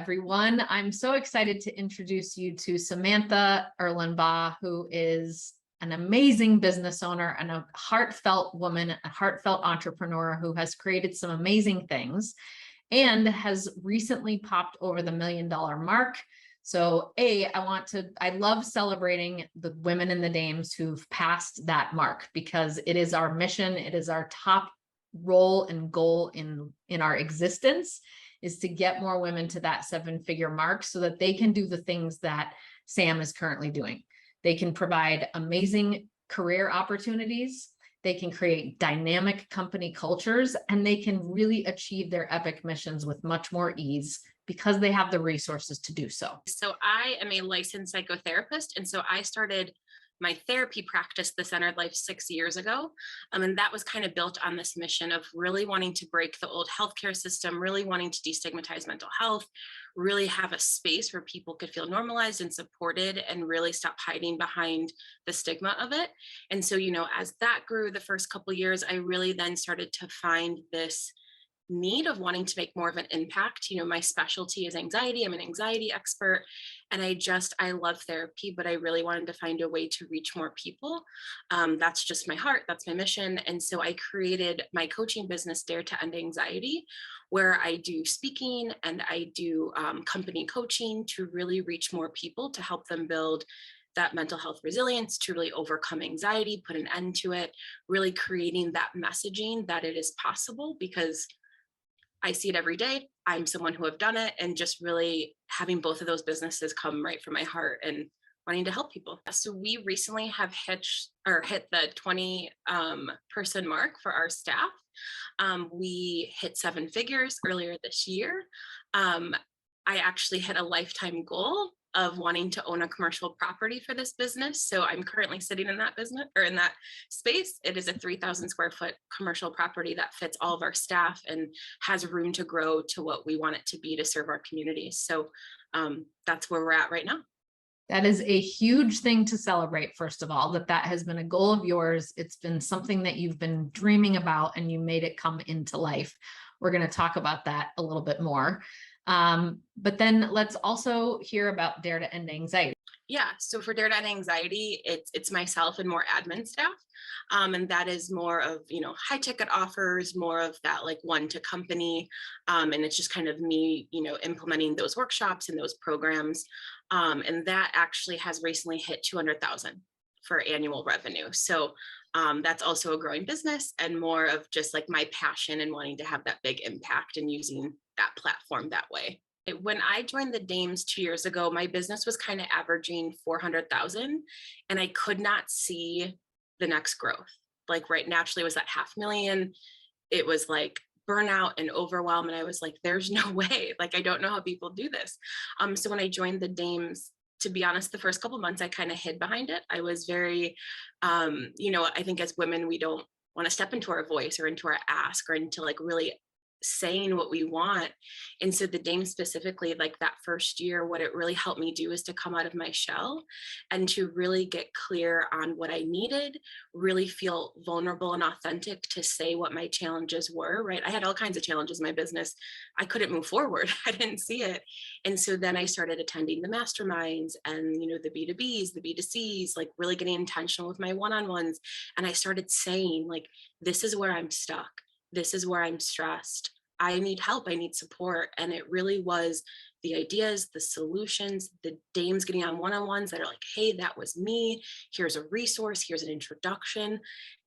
everyone. I'm so excited to introduce you to Samantha Erlenbaugh, who is an amazing business owner and a heartfelt woman, a heartfelt entrepreneur who has created some amazing things and has recently popped over the $1 million mark. So I love celebrating the women and the dames who've passed that mark because it is our mission. It is our top role and goal in our existence, is to get more women to that 7-figure mark so that they can do the things that Sam is currently doing. They can provide amazing career opportunities. They can create dynamic company cultures, and they can really achieve their epic missions with much more ease because they have the resources to do so. So I am a licensed psychotherapist. And so I started my therapy practice, The Centered Life, 6 years ago. And that was kind of built on this mission of really wanting to break the old healthcare system, really wanting to destigmatize mental health, really have a space where people could feel normalized and supported and really stop hiding behind the stigma of it. And so, as that grew the first couple of years, I really then started to find this need of wanting to make more of an impact. My specialty is anxiety. I'm an anxiety expert, and I love therapy, but I really wanted to find a way to reach more people. That's just my heart. That's my mission. And so I created my coaching business, Dare to End Anxiety, where I do speaking and I do company coaching to really reach more people, to help them build that mental health resilience, to really overcome anxiety, put an end to it, really creating that messaging that it is possible, because I see it every day. I'm someone who have done it, and just really having both of those businesses come right from my heart and wanting to help people. So we recently have hit the 20 person mark for our staff. We hit 7 figures earlier this year. I actually hit a lifetime goal of wanting to own a commercial property for this business. So I'm currently sitting in that business, or in that space. It is a 3,000 square foot commercial property that fits all of our staff and has room to grow to what we want it to be to serve our communities. So that's where we're at right now. That is a huge thing to celebrate, first of all, that has been a goal of yours. It's been something that you've been dreaming about and you made it come into life. We're going to talk about that a little bit more. But then let's also hear about Dare to End Anxiety. Yeah, so for Dare to End Anxiety, it's myself and more admin staff. And that is more of, high ticket offers, more of that like one to company. And it's just kind of me, implementing those workshops and those programs. And that actually has recently hit 200,000 for annual revenue. So that's also a growing business, and more of just like my passion and wanting to have that big impact and using that platform that way. When I joined the Dames 2 years ago, my business was kind of averaging 400,000, and I could not see the next growth. Like right naturally was that 500,000. It was like burnout and overwhelm. And I was like, there's no way, like, I don't know how people do this. So when I joined the Dames, to be honest, the first couple of months, I kind of hid behind it. I was very, I think as women, we don't want to step into our voice or into our ask or into like really saying what we want. And so the Dame specifically, like that first year, what it really helped me do is to come out of my shell and to really get clear on what I needed, really feel vulnerable and authentic to say what my challenges were, right? I had all kinds of challenges in my business. I couldn't move forward. I didn't see it. And so then I started attending the masterminds and, the B2Bs, the B2Cs, like really getting intentional with my one-on-ones. And I started saying like, this is where I'm stuck. This is where I'm stressed. I need help. I need support. And it really was the ideas, the solutions, the Dames getting on one-on-ones that are like, hey, that was me. Here's a resource. Here's an introduction.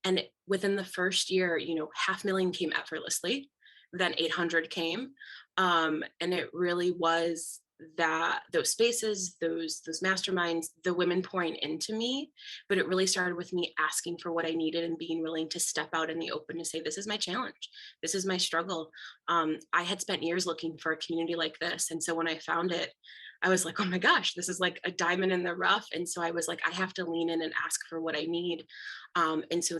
And within the first year, 500,000 came effortlessly. Then 800 came. And it really was that those spaces, those masterminds, the women pouring into me, but it really started with me asking for what I needed and being willing to step out in the open to say, this is my challenge. This is my struggle. I had spent years looking for a community like this. And so when I found it, I was like, oh my gosh, this is like a diamond in the rough. And so I was like, I have to lean in and ask for what I need. And so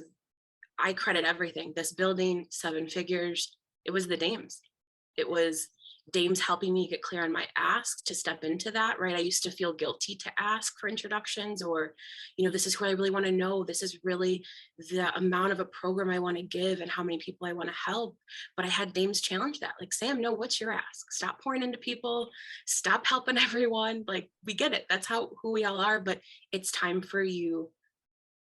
I credit everything. This building, 7 figures, it was the Dames. It was Dames helping me get clear on my asks to step into that, right? I used to feel guilty to ask for introductions, or, this is who I really want to know. This is really the amount of a program I want to give and how many people I want to help. But I had dames challenge that, like, Sam, no, what's your ask? Stop pouring into people, stop helping everyone. Like, we get it. That's who we all are, but it's time for you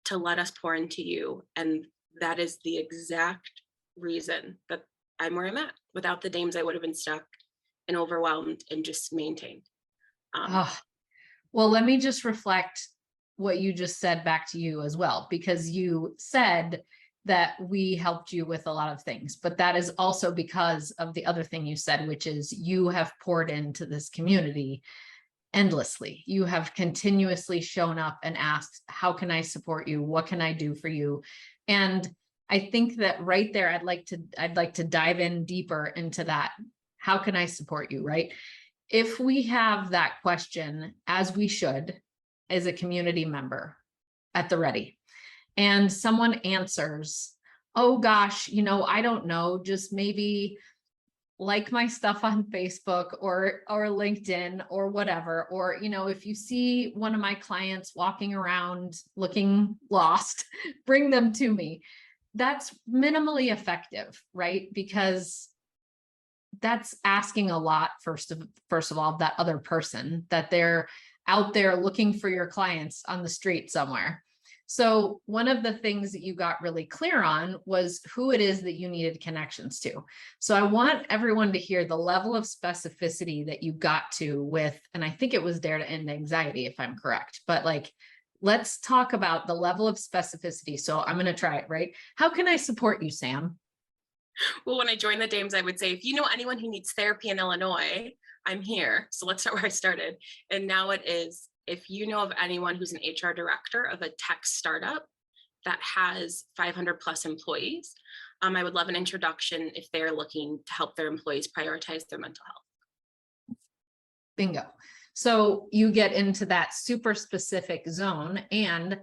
to let us pour into you. And that is the exact reason that I'm where I'm at. Without the dames, I would have been stuck and overwhelmed and just maintained. Oh, well, let me just reflect what you just said back to you as well, because you said that we helped you with a lot of things, but that is also because of the other thing you said, which is you have poured into this community endlessly. You have continuously shown up and asked, how can I support you? What can I do for you? And I think that right there, I'd like to dive in deeper into that. How can I support you? Right? If we have that question, as we should, as a community member at the ready, and someone answers, oh gosh, I don't know, just maybe like my stuff on Facebook or LinkedIn or whatever. Or, if you see one of my clients walking around looking lost, bring them to me. That's minimally effective, right? Because that's asking a lot, first of all, that other person, that they're out there looking for your clients on the street somewhere. So one of the things that you got really clear on was who it is that you needed connections to. So I want everyone to hear the level of specificity that you got to with, and I think it was Dare to End Anxiety, if I'm correct, but like, let's talk about the level of specificity. So I'm going to try it, right? How can I support you, Sam? Well, when I joined the Dames, I would say, if you know anyone who needs therapy in Illinois, I'm here. So let's start where I started. And now it is, if you know of anyone who's an HR director of a tech startup that has 500 plus employees, I would love an introduction if they're looking to help their employees prioritize their mental health. Bingo. So you get into that super specific zone, and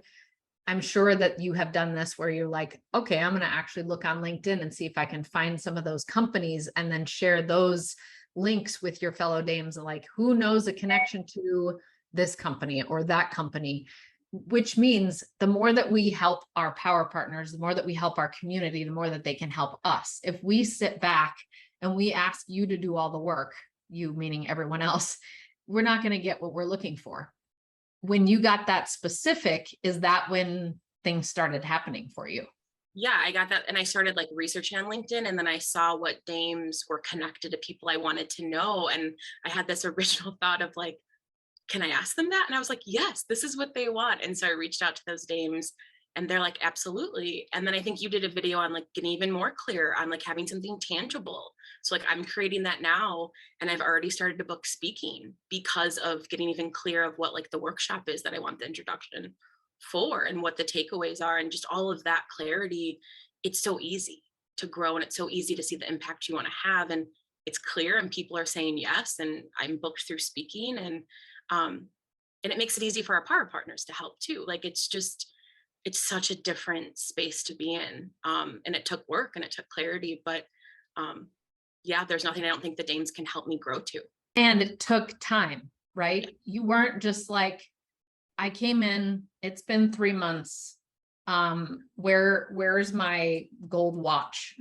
I'm sure that you have done this where you're like, okay, I'm going to actually look on LinkedIn and see if I can find some of those companies and then share those links with your fellow dames. Like, who knows a connection to this company or that company, which means the more that we help our power partners, the more that we help our community, the more that they can help us. If we sit back and we ask you to do all the work, you meaning everyone else, we're not going to get what we're looking for. When you got that specific, is that when things started happening for you? Yeah, I got that. And I started like researching on LinkedIn, and then I saw what dames were connected to people I wanted to know. And I had this original thought of like, can I ask them that? And I was like, yes, this is what they want. And so I reached out to those dames, and they're like, absolutely. And then I think you did a video on like getting even more clear on like having something tangible. So like I'm creating that now, and I've already started to book speaking because of getting even clear of what like the workshop is that I want the introduction for and what the takeaways are, and just all of that clarity. It's so easy to grow, and it's so easy to see the impact you want to have. And it's clear, and people are saying yes, and I'm booked through speaking, and it makes it easy for our power partners to help too. Like it's such a different space to be in. And it took work and it took clarity, but yeah, there's nothing I don't think the dames can help me grow to. And it took time, right? You weren't just like, I came in, it's been 3 months. Where's my gold watch?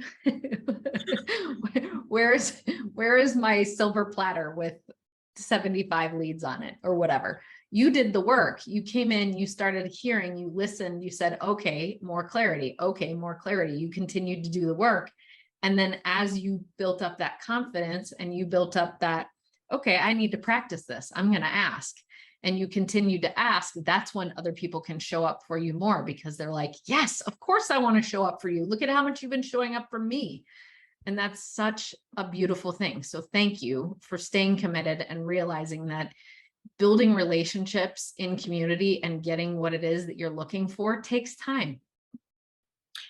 where is my silver platter with 75 leads on it or whatever? You did the work. You came in, you started hearing, you listened, you said, okay, more clarity. Okay, more clarity. You continued to do the work. And then as you built up that confidence and you built up that, okay, I need to practice this, I'm going to ask. And you continue to ask, that's when other people can show up for you more, because they're like, yes, of course I want to show up for you. Look at how much you've been showing up for me. And that's such a beautiful thing. So thank you for staying committed and realizing that building relationships in community and getting what it is that you're looking for takes time.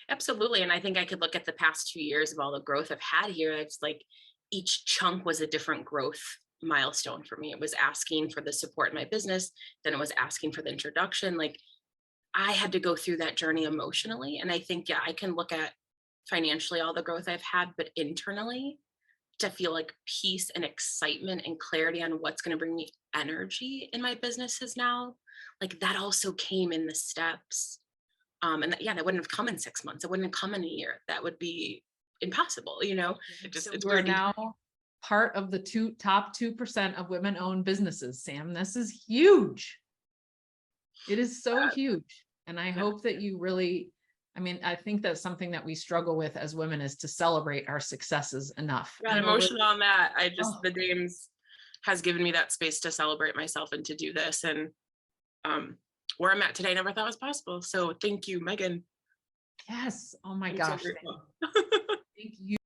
Absolutely. And I think I could look at the past 2 years of all the growth I've had here. It's like each chunk was a different growth milestone for me. It was asking for the support in my business, then it was asking for the introduction. Like I had to go through that journey emotionally. And I think, yeah, I can look at financially all the growth I've had, but internally, to feel like peace and excitement and clarity on what's going to bring me energy in my businesses now, like that also came in the steps. And that, yeah, that wouldn't have come in 6 months. It wouldn't have come in a year. That would be impossible, you know? It just, So it's we're weird. now part of the top 2% of women-owned businesses, Sam. This is huge. It is so huge. And I hope that you really, I mean, I think that's something that we struggle with as women, is to celebrate our successes enough. Got You know, emotional on that. I just, Oh. the Dames has given me that space to celebrate myself and to do this. And where I'm at today, I never thought was possible. So thank you, Megan. Yes. Oh my I'm so gosh. grateful. Thank you.